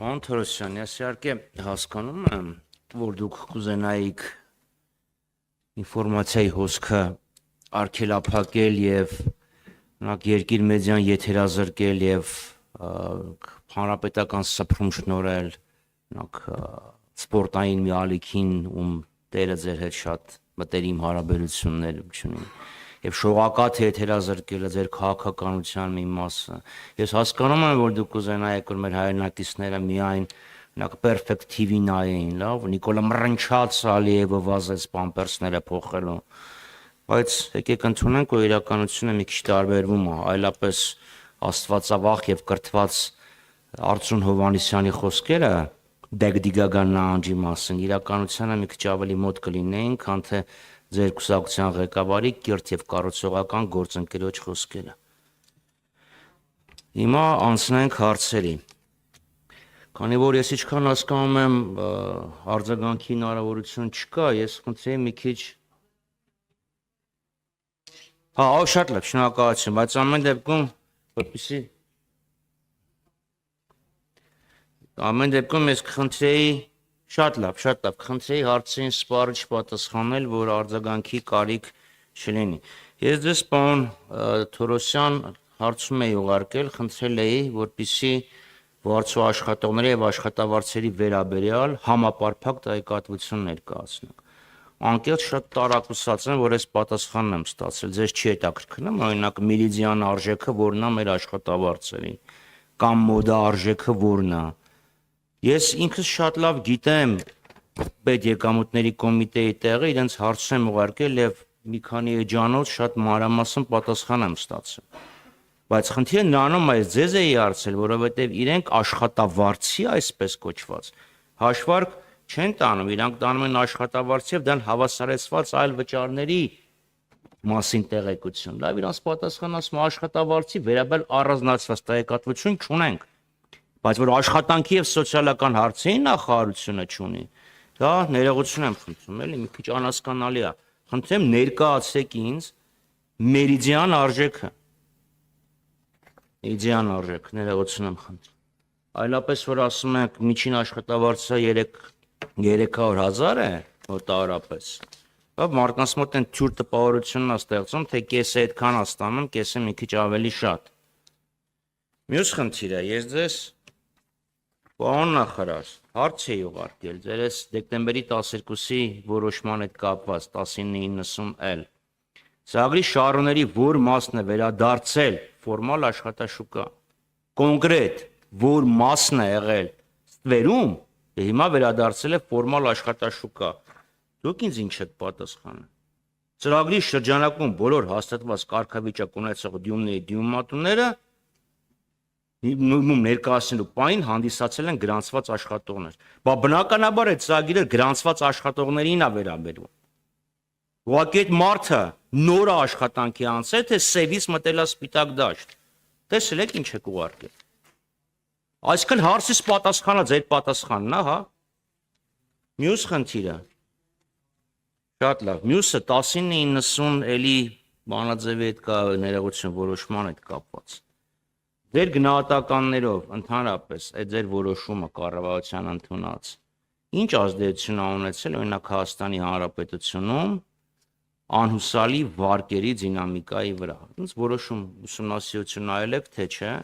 Անթորոսյան, ես իհարկե հասկանում եմ, որ դուք կուզենայիք ինֆորմացիայի հոսքը արգելափակել եւ երկիր մեդիան եթերազրկել եւ հանրապետական սփռում շնորհել սպորտային մի ալիքին, տերը ձեր հետ շատ մտերիմ հարաբերություններ ունի եւ շողակաթ եթերազրկելը ձեր քաղաքականության մի մասը։ Ես հասկանում եմ, որ դուք կուզենայիք, որ մեր հայրենակիցները միայն perfect TV նայեին, լավ, Նիկոլա մռնչաց Ալիևը վազեց պամպերսները փոխելու, բայց եկեք ընդունենք, որ իրականությունը մի քիչ տարբերվում է, այլապես աստվածավախ եւ կրթված Արծրուն Հովհաննիսյանի խոսքերը Դեգդիգական նահանջի մասին իրականությանը մի քիչ ավելի մոտ կլինեին, քան թե ձեր կուսակցության ղեկավարի կիրթ եւ կառուցողական գործընկերոջ խոսքերը։ Հիմա անցնենք հարցերի։ Քանի որ ես ինչքան հասկանում եմ, արձագանքի հնարավորություն չկա, ես խնդրեի մի քիչ շատ լավ, շնորհակալություն, բայց ամեն դեպքում, որպեսզի ամեն դեպքում ես կխնդրեի շատ լավ, կխնդրեի հարցերին սպառիչ պատասխանել, որ արձագանքի կարիք չլինի։ Ես ձեզ պարոն Թորոսյան հարցում էի ուղարկել, խնդրել էի, որպեսզի վարձու աշխատողների եւ աշխատավարձերի վերաբերյալ համապարփակ տեղեկատվություն ներկայացնեք։ Անկեղծ շատ տարակուսած եմ, որ այս պատասխանն եմ ստացել, ձեզ չի հետաքրքրում, օրինակ Միրիդիան արժեքը որն է մեր աշխատավարձերի, կամ մոդա արժեքը որն է։ Ես ինքս շատ լավ գիտեմ պետեկամուտների կոմիտեի տեղը, իրենց հարցում եմ ուղարկել եւ մի քանի էջանոց շատ մանրամասն պատասխան եմ ստացել։ Բայց խնդիրը նրանում է, ձեզ էի հարցել, որովհետեւ իրենք աշխատավարձի այսպես կոչված հաշվարկ չեն տանում, իրանք տանում են աշխատավարձի եւ դրան հավասարեցված այլ վճարների մասին տեղեկություն։ Լավ, իրանց պատասխանը ասում աշխատավարձի վերաբերյալ առանձնացված տեղեկատվություն չունենք, բայց որ աշխատանքի եւ սոցիալական հարցերի նախարարությունը չունի, դա ներողություն եմ խնդրում, էլի մի քիչ անհասկանալի է։ Խնդրեմ ներկայացեք ինձ Մերիդիան արժեքը։ Մերիդիան արժեք, ներողություն եմ խնդրում։ Այլապես որ ասում եք միջին աշխատավարձը 300,000 է մոտավորապես։ Բայց մարդկանց մոտ են թյուր տպավորությունն է ստեղծում, թե կեսը այդքան է ստանում, կեսը մի քիչ ավելի շատ։ Մյուս խնդիրը, ես ձեզ պարոն նախարար, հարց էի ուղարկել, ձեր այս դեկտեմբերի 12-ի որոշման հետ կապված 1990L ծրագրի շահառուների որ մասն է վերադարձել ֆորմալ աշխատաշուկա, կոնկրետ որ մասն է եղել ստվերում, հիմա վերադարձել է ֆորմալ աշխատաշուկա։ Դուք ինձ ինչ եք պատասխանել։ Ծրագրի շրջանակում բոլոր հաստատված կարգավիճակ ունեցող դյումների դյումատուները ներկայացնելու պահին հանդիսացել են գրանցված աշխատողներ։ Բա բնականաբար այդ ծրագիրը գրանցված աշխատողներին է վերաբերում։ Ուղղակի այդ մարդը նոր աշխատանքի անցել, թե սևից մտել է սպիտակ դաշտ։ Տեսել եք ինչ եք ուղարկել։ Այսինքն հարցիս պատասխանը ձեր պատասխանն է, հա։ Մյուս խնդիրը։ Շատ լավ։ Մյուսը 1990 էլի բանաձևի հետ կա ներողություն որոշման հետ կապված։ Ձեր գնահատականներով ընդհանրապես այդ ձեր որոշումը կառավարության ընդունած ինչ ազդեցություն է ունեցել օրինակ Հայաստանի Հանրապետությունում անհուսալի վարկերի դինամիկայի վրա։ Ինձ որոշում ուսումնասիրություն արել եք, թե չէ։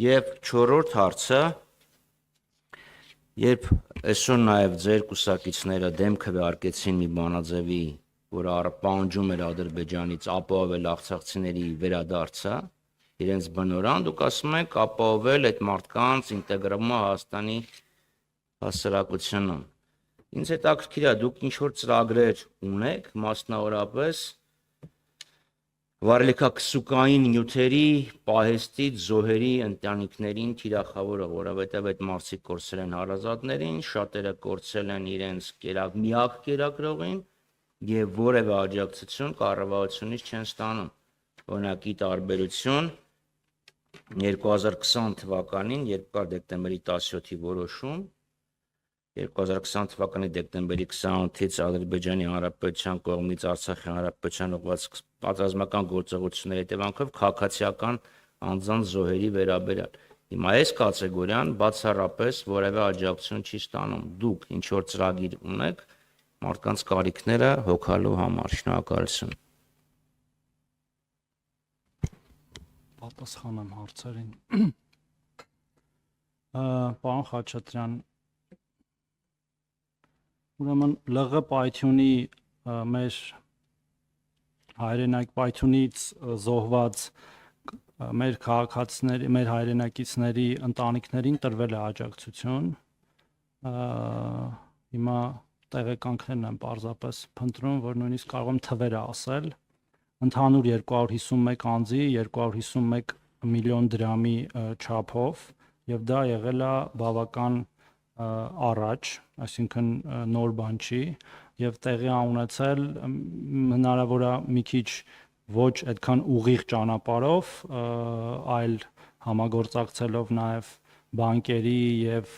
Եվ չորրորդ հարցը, երբ այսօր նաև ձեր կուսակիցները դեմքը վարկեցին մի բանաձևի, որը պահանջում էր Ադրբեջանից ապահովել արցախցիների վերադարձը, իրենց բնորան, դուք ասում եք ապահովել այդ մարդկանց ինտեգրումը Հայաստանի հասարակությունում։ Ինձ հետաքրքիր է, դուք ինչ որ ծրագրեր ունեք, մասնավորապես վարելիքակսուկային նյութերի պահեստից զոհերի ընտանիքներին թիրախավորող, որովհետև այդ մարդիկ կորցրել են հարազատներին, շատերը կորցրել են իրենց միակ կերակրողին եւ որևէ աջակցություն կառավարությունից չեն ստանում։ Օրինակի տարբերություն 2020 թվականին, երբ կար դեկտեմբերի 17-ի որոշում, 2020 թվականի դեկտեմբերի 28-ից Ադրբեջանի Հանրապետության կողմից Արցախի Հանրապետության ուղղված պատերազմական գործողությունների հետևանքով քաղաքացիական անձանց զոհերի վերաբերյալ Հիմա այս կատեգորիան բացառապես որևէ աջակցություն չի ստանում։ Դուք ինչ որ ծրագիր ունեք մարդկանց կարիքները հոգալու համար։ Շնորհակալություն։ Պատասխանեմ հարցերին։ Պարոն Խաչատրյան, ուրեմն ԼՂ պայթյունի մեր հայրենիք պայթյունից զոհված մեր քաղաքացիների, մեր հայրենակիցների ընտանիքներին տրվել է աջակցություն։ Հիմա տեղեկանքներն եմ պարզապես փնտրում, որ նույնիսկ կարող եմ թվերը ասել։ Ընդհանուր 251 անձի 251 միլիոն դրամի չափով, եւ դա եղել է բավական առաջ, այսինքն նոր բան չի, եւ տեղի ունեցել հնարավոր է մի քիչ ոչ այդքան ուղիղ ճանապարհով, այլ համագործակցելով նաեւ բանկերի եւ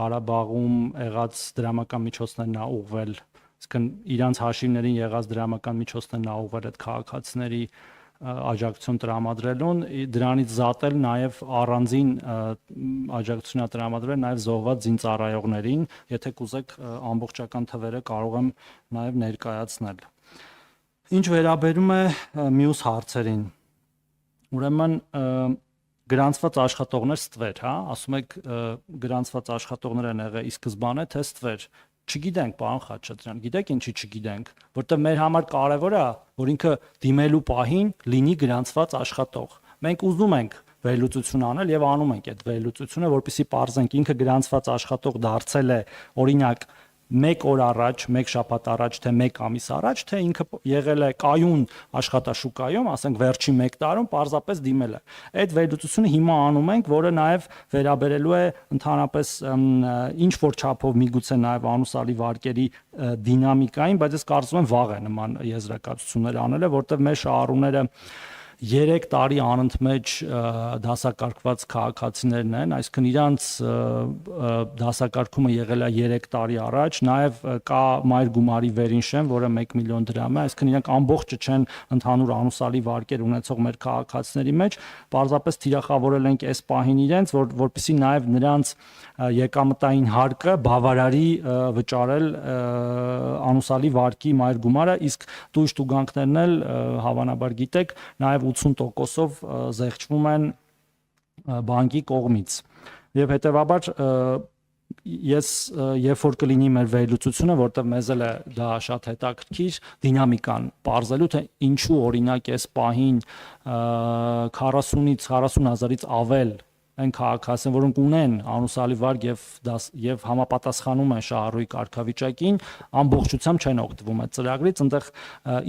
Ղարաբաղում եղած դրամական միջոցներն ա ուղղվել, այսինքն իրանց հաշիվներին եղած դրամական միջոցներն ա ուղղվել այդ քաղաքացիների աջակցություն տրամադրելուն, դրանից զատել նաև առանձին աջակցություն տրամադրել նաև զոհված զինծառայողներին, եթե կուզեք ամբողջական թվերը կարող եմ նաև ներկայացնել։ Ինչ վերաբերում է մյուս հարցերին, ուրեմն գրանցված աշխատողներ ստվեր, հա, ասում եք գրանցված աշխատողներ են եղել ի սկզբանե, թե ստվեր։ Չգիտենք, պարոն Խաչատրյան, գիտեք ինչի չգիտենք, որտեղ մեր համար կարևոր է, որ ինքը դիմելու պահին լինի գրանցված աշխատող։ Մենք ուզում ենք վերլուծություն անել եւ անում ենք այդ վերլուծությունը, որպեսզի պարզենք ինքը գրանցված աշխատող դարձել է, օրինակ, 1 օր առաջ, 1 շաբաթ առաջ, թե 1 ամիս առաջ, թե ինքը եղել է կայուն աշխատաշուկայում, ասենք վերջի 1 տարում պարզապես դիմել է։ Այդ վերլուծությունը հիմա անում ենք, որը նաև վերաբերելու է ընդհանրապես ինչ որ չափով միգուցե նաև անուսալի վարկերի դինամիկային, բայց ես կարծում եմ վաղ է նման եզրակացություններ անելը, որտեղ մեր շահառուները 3 տարի անընդմեջ դասակարգված քաղաքացիներն են, այսինքն իրանց դասակարգումը եղել է 3 տարի առաջ, նաև կա մայր գումարի վերինշեն, որը 1 միլիոն դրամ է, այսինքն իրանք ամբողջը չեն ընդհանուր անուսալի վարկեր ունեցող մեր քաղաքացիների մեջ, պարզապես թիրախավորել ենք այս պահին իրենց, որպեսզի նաև նրանց եկամտային հարկը բավարարի վճարել անուսալի վարկի մայր գումարը, իսկ տույժ տուգանքներն էլ հավանաբար գիտեք, նաև 80%-ով զեղչվում են բանկի կողմից։ Եվ հետեւաբար ես երբ որ կլինի մեր վերլուծությունը, որտեղ մեզ էլ է դա շատ հետաքրքիր դինամիկան բարձելու, թե ինչու օրինակ այս պահին 40-ից 40,000-ից ավել այն քաղաքացիներ, որոնք ունեն անուսալի վարկ եւ համապատասխանում են շահառուի կարգավիճակին, ամբողջությամբ չեն օգտվում այդ ծրագրից, այնտեղ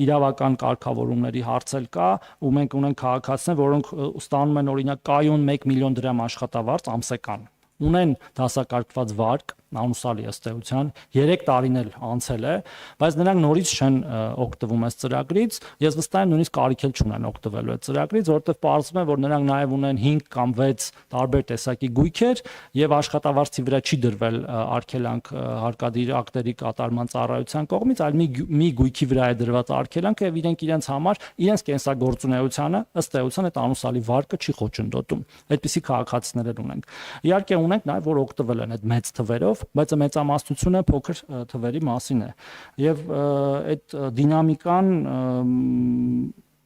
իրավական կարգավորումների հարց էլ կա, ու մենք ունենք քաղաքացիներ, որոնք ստանում են օրինակ կայուն 1 միլիոն դրամ աշխատավարձ ամսական, ունեն դասակարգված վարկ, անուսալի ըստ էության, 3 տարին էլ անցել է, բայց նրանք նորից չեն օգտվում այս ծրագրից, ես վստահ եմ նույնիսկ կարիք էլ չունեն օգտվելու այդ ծրագրից, որովհետև պարզվում է, որ նրանք նաև ունեն 5 կամ 6 տարբեր տեսակի գույքեր եւ աշխատավարձի վրա չի դրվել արգելանք հարկադիր ակտերի կատարման ծառայության կողմից, այլ մի գույքի վրա է դրված արգելանքը եւ իրենց համար իրենց կենսագործունեությանը ըստ էության այդ անուսալի վարկը չի խոչընդոտում։ Այդպիսի քաղաքացիներ ունենք։ Իհարկե ունենք նաև որ օգտվել են այդ մեծ թվերով, բայց մեծամասնությունը փոքր թվերի մասին է եւ այդ դինամիկան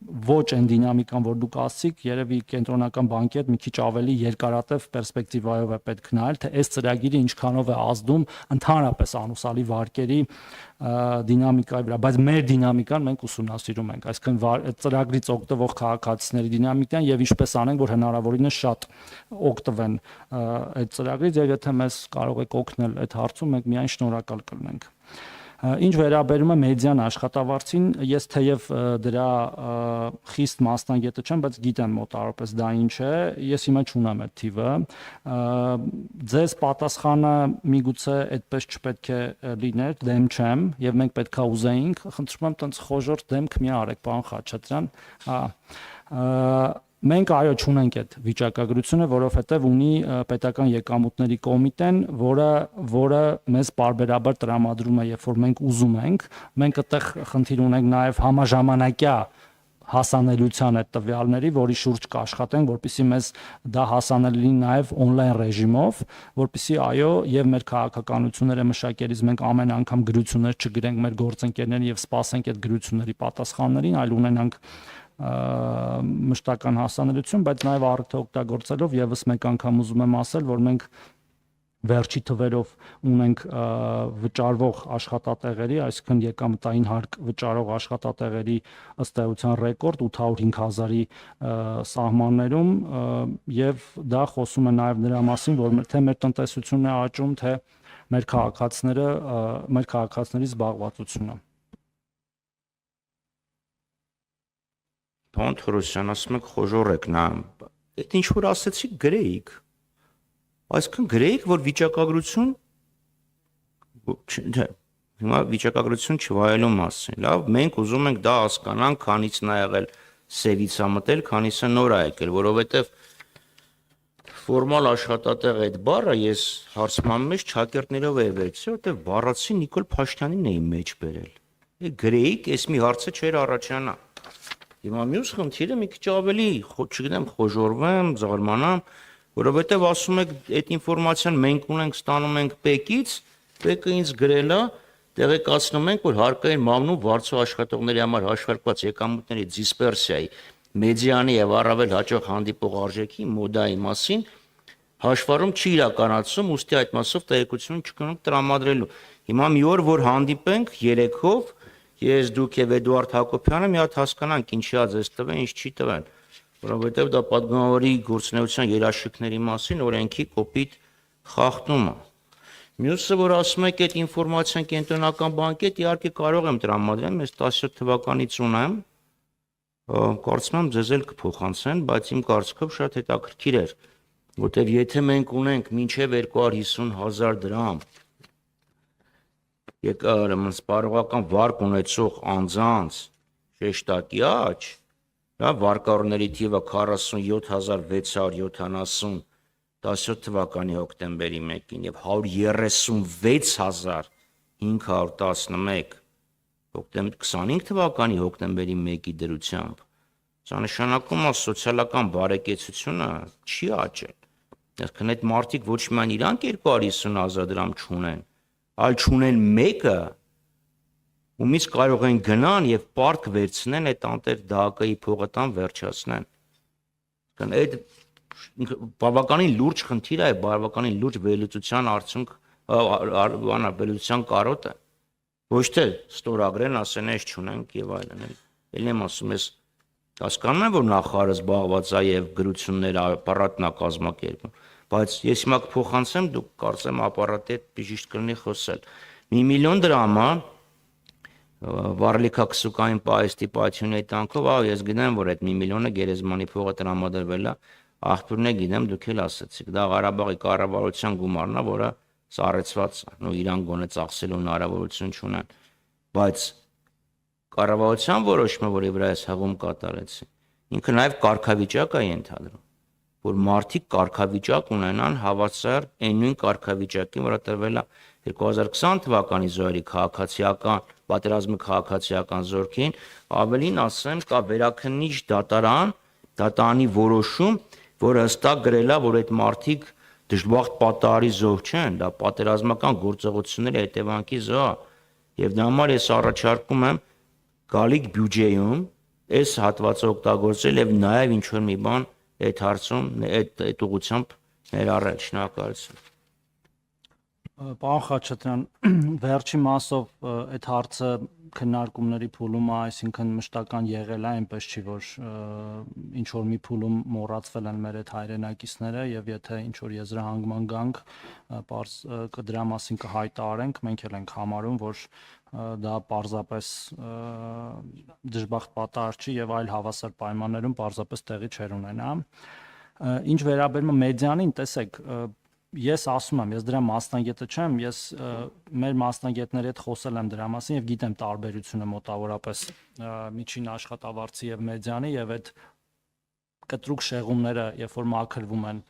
ոչ այն դինամիկան, որ դուք ասացիք, երևի կենտրոնական բանկի հետ մի քիչ ավելի երկարատև պերսպեկտիվայով է պետք նայել, թե այս ծրագիրը ինչքանով է ազդում ընդհանրապես անուսալի վարկերի դինամիկայի վրա, բայց մեր դինամիկան մենք ուսումնասիրում ենք, այսինքն ծրագրից օգտվող քաղաքացիների դինամիկան եւ ինչպես անենք, որ հնարավորինս շատ օգտվեն այդ ծրագրից եւ եթե մեզ կարող եք օգնել այդ հարցում, մենք միայն շնորհակալ կլինենք։ Ինչ վերաբերում է մեդիան աշխատավարձին, ես թեև դրա խիստ մասնագետը չեմ, բայց գիտեմ մոտավորապես դա ինչ է, ես հիմա չունեմ այդ թիվը։ Ձեզ պատասխանը միգուցե այդպես չպետք է լիներ, դեմ չեմ, եւ մենք պետքա ուզեինք, խնդրում եմ տենց խոժոր դեմք մի արեք, պարոն Խաչատրյան, մենք այո չունենք այդ վիճակագրությունը, որովհետև ունի պետական եկամուտների կոմիտեն, որը մեզ բարբերաբար տրամադրում է, երբ որ մենք ուզում ենք, մենք այդտեղ խնդիր ունենք նաև համաժամանակյա հասանելիության այդ տվյալների, որի շուրջ կաշխատենք, որպեսզի մեզ դա հասանելի նաև on-line ռեժիմով, որպեսզի այո, եւ մեր քաղաքականությունները մշակելիս մենք ամեն անգամ գրություններ չգրենք մեր գործընկերներին եւ սպասենք այդ գրությունների պատասխաններին, այլ ունենանք մշտական հասանելիություն, բայց նաև առիթը օգտագործելով եւս մեկ անգամ ուզում եմ ասել, որ մենք վերջի թվերով ունենք վճարվող աշխատատեղերի, այսինքն եկամտային հարկ վճարող աշխատատեղերի ըստ էության ռեկորդ 805,000-ի սահմաններում եւ դա խոսում է նաեւ նրա մասին, որ թե մեր տնտեսությունն է աճում, թե մեր քաղաքացիների զբաղվածությունը։ Պարոն Թորոսյան, ասում եք խոժոռեք նա, այդ ինչ որ ասեցիք գրեիք։ Այսինքն գրեիք, որ վիճակագրություն հիմա վիճակագրություն չվայելու մասին։ Լավ, մենք ուզում ենք դա հասկանանք, քանիցն ա եղել սևից ա մտել, քանիսը նոր ա եկել, որովհետև ֆորմալ աշխատատեղ այդ բառը ես հարցման մեջ ճակերտներով էի վերցրել, որովհետև բառացի Նիկոլ Փաշինյանին էի մեջ բերել։ Գրեիք, այս մի հարցը չէր առաջանա։ Հիմա մյուս խնդիրը մի քիչ ավելի, չգիտեմ, խոժոռվեմ, զարմանամ, որովհետև ասում եք այդ ինֆորմացիան մենք ունենք, ստանում ենք ՊԵԿ-ից, ՊԵԿ-ը ինձ գրել է, տեղեկացնում ենք, որ հարկային մամնում վարձու աշխատողների համար հաշվարկված եկամուտների դիսպերսիայի, մեդիանի եւ առավել հաջող հանդիպող արժեքի մոդայի մասին հաշվառում չի իրականացում, ուստի այդ մասով տեղեկություն չկրում տրամադրելու։ Հիմա մի օր որ հանդիպենք երեքով, ես դուք եւ Էդուարդ Հակոբյանը մի հատ հասկանանք ինչի ա ձեզ տվել, ինչ չի տվել, որովհետեւ դա պատգամավորի գործունեության երաշխիքների մասին օրենքի կոպիտ խախտում է։ Մյուսը որ ասում եք այդ ինֆորմացիան կենտրոնական բանկետ, իհարկե կարող եմ տրամադրել, ես 17 թվականից ունեմ, կարծում եմ ձեզ էլ կփոխանցեն, բայց իմ կարծիքով շատ հետաքրքիր էր, որտեվ եթե մենք ունենք մինչև 250,000 դրամ սպառողական վարկ ունեցող անձանց շեշտակի աճ, դա վարկառուների թիվը 47670 17 թվականի հոկտեմբերի 1-ին եւ 136511 25 թվականի հոկտեմբերի 1-ի դրությամբ, սա նշանակում է սոցիալական բարեկեցությունը չի աճել։ Այսինքն այդ մարդիկ ոչ միայն իրանք 250,000 դրամ չունեն, այլ չունեն մեկը, ումից կարող են գնան եւ պարտք վերցնեն այդ անտեր ԴԱԿ-ի փողը տան վերջացնեն։ Այդ բավականին լուրջ խնդիր է, բավականին լուրջ վերլուծության արդյունք, վերլուծության կարոտ է։ Ոչ թե ստորագրեն, ասեն էս չունենք եւ այլն։ Ելն եմ ասում, ես հասկանում եմ, որ նախարարը զբաղված է եւ գրություններ ապարատն է կազմակերպում, բայց ես հիմա կփոխանցեմ, դուք կարծեմ ապարատի հետ բիժիշտ կլինի խոսել։ 1 միլիոն դրամը վառելիքաքսուկային պահեստի պայթյունի տանքով, ես գիտեմ, որ այդ 1 միլիոնը գերեզմանի փողը տրամադրվել է, աղբյուրն է գիտեմ, դուք էլ ասացիք, դա Ղարաբաղի կառավարության գումարն է, որը սառեցված է, իրան գոնե ծախսելու հնարավորություն չունեն, բայց կառավարության որոշումը, որի վրա ես հղում կատարեցի, ինքը նաև կարգավիճակ է ենթադրում, որ մարդիկ կարգավիճակ ունենան հավասար այն նույն կարգավիճակին, որը տրվել է 2020 թվականի զոհերի քաղաքացիական, պատերազմի քաղաքացիական զորքին, ավելին ասեմ, կա վերաքննիչ դատարանի որոշում, որը հստակ գրել է, որ այդ մարդիկ դժբախտ պատահարի զոհ չեն, դա պատերազմական գործողությունների հետևանքի զոհ է, եւ դրա համար ես առաջարկում եմ գալիք բյուջեում այս հատվածը օգտագործել եւ նաեւ ինչ որ մի բան այդ հարցում այդ ուղղությամբ ներառել։ Շնորհակալություն։ Պարոն Խաչատրյան, վերջի մասով այդ հարցը քննարկումների փուլում է, այսինքն մշտական եղել է, այնպես չի, որ ինչ որ մի փուլում մոռացվել են մեր այդ հայրենակիցները եւ եթե ինչ որ եզրահանգման գանք, դրա մասին կհայտարարենք, մենք էլ ենք համարում, որ դա պարզապես դժբախտ պատահար չի եւ այլ հավասար պայմաններում պարզապես տեղի չեր ունենա։ Ինչ վերաբերում է մեդիանին, տեսեք, ես ասում եմ, ես դրա մասնագետը չեմ, ես մեր մասնագետների հետ խոսել եմ դրա մասին եւ գիտեմ տարբերությունը մոտավորապես միջին աշխատավարձի եւ մեդիանի եւ այդ կտրուկ շեղումները, երբ որ մաքրվում են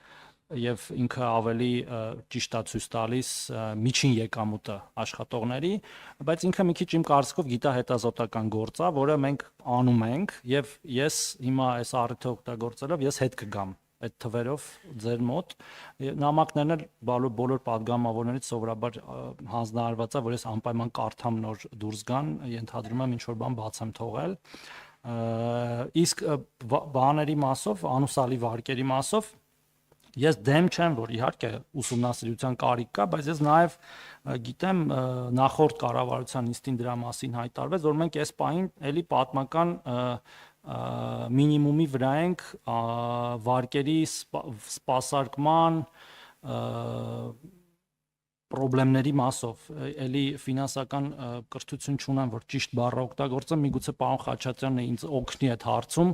եւ ինքը ավելի ճիշտ է ցույց տալիս միջին եկամուտը աշխատողների, բայց ինքը մի քիչ իմ կարծիքով գիտահետազոտական գործ է, որը մենք անում ենք եւ ես հիմա այս առիթը օգտագործելով ես հետ կգամ այդ թվերով ձեր մոտ նամակներն էլ բոլոր падգամավորներից սովորաբար հանձնարարված է, որ ես անպայման կարդամ նոր դուրս գան, ենթադրում եմ ինչ որ բան բաց եմ թողել, իսկ բաների մասով, անուսալի վարկերի մասով ես դեմ չեմ, որ իհարկե ուսումնասիրության կարիք կա, բայց ես նաև գիտեմ նախորդ կառավարության նիստին դրա մասին հայտարարվեց, որ մենք այս պահին էլի պատմական մինիմումի վրա ենք վարկերի սպասարկման պրոբլեմների մասով էլի ֆինանսական կրթություն չունեմ, որ ճիշտ բառը օգտագործեմ, միգուցե պարոն Խաչատրյանն ինձ օգնի այդ հարցում,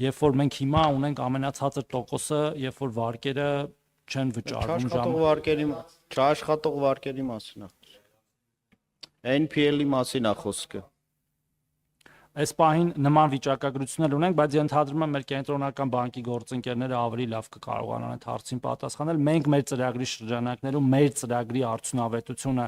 երբ որ մենք հիմա ունենք ամենացածր տոկոսը, երբ որ վարկերը չեն վճարվում չաշխատող վարկերի մասին է։ NPL-ի մասին է խոսքը։ Այս պահին նման վիճակագրություններ ունենք, բայց ենթադրում եմ մեր կենտրոնական բանկի գործընկերները ավելի լավ կկարողանան այդ հարցին պատասխանել։ Մենք մեր ծրագրի շրջանակներում մեր ծրագրի արդյունավետությունը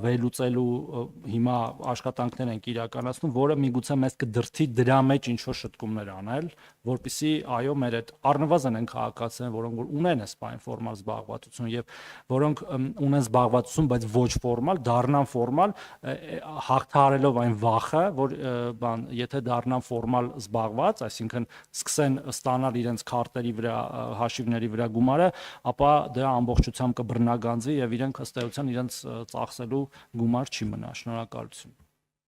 վերլուծելու հիմա աշխատանքներ ենք իրականացնում, որը միգուցե մեզ կդրթի դրա մեջ ինչ-որ շտկումներ անել, որպեսզի այո մեր այդ առնվազն են քաղաքացիներ, որոնք որ ունեն այս պահին ֆորմալ զբաղվածություն եւ որոնք ունեն զբաղվածություն, բայց ոչ ֆորմալ, դառնան ֆորմալ, հաղթահարելով այն վախը, որ եթե դառնան ֆորմալ զբաղված, այսինքն սկսեն ստանալ իրենց քարտերի վրա, հաշիվների վրա գումարը, ապա դա ամբողջությամբ կբռնագանձվի եւ իրենք ըստ էության իրենց ծախսելու գումար չի մնա։ Շնորհակալություն։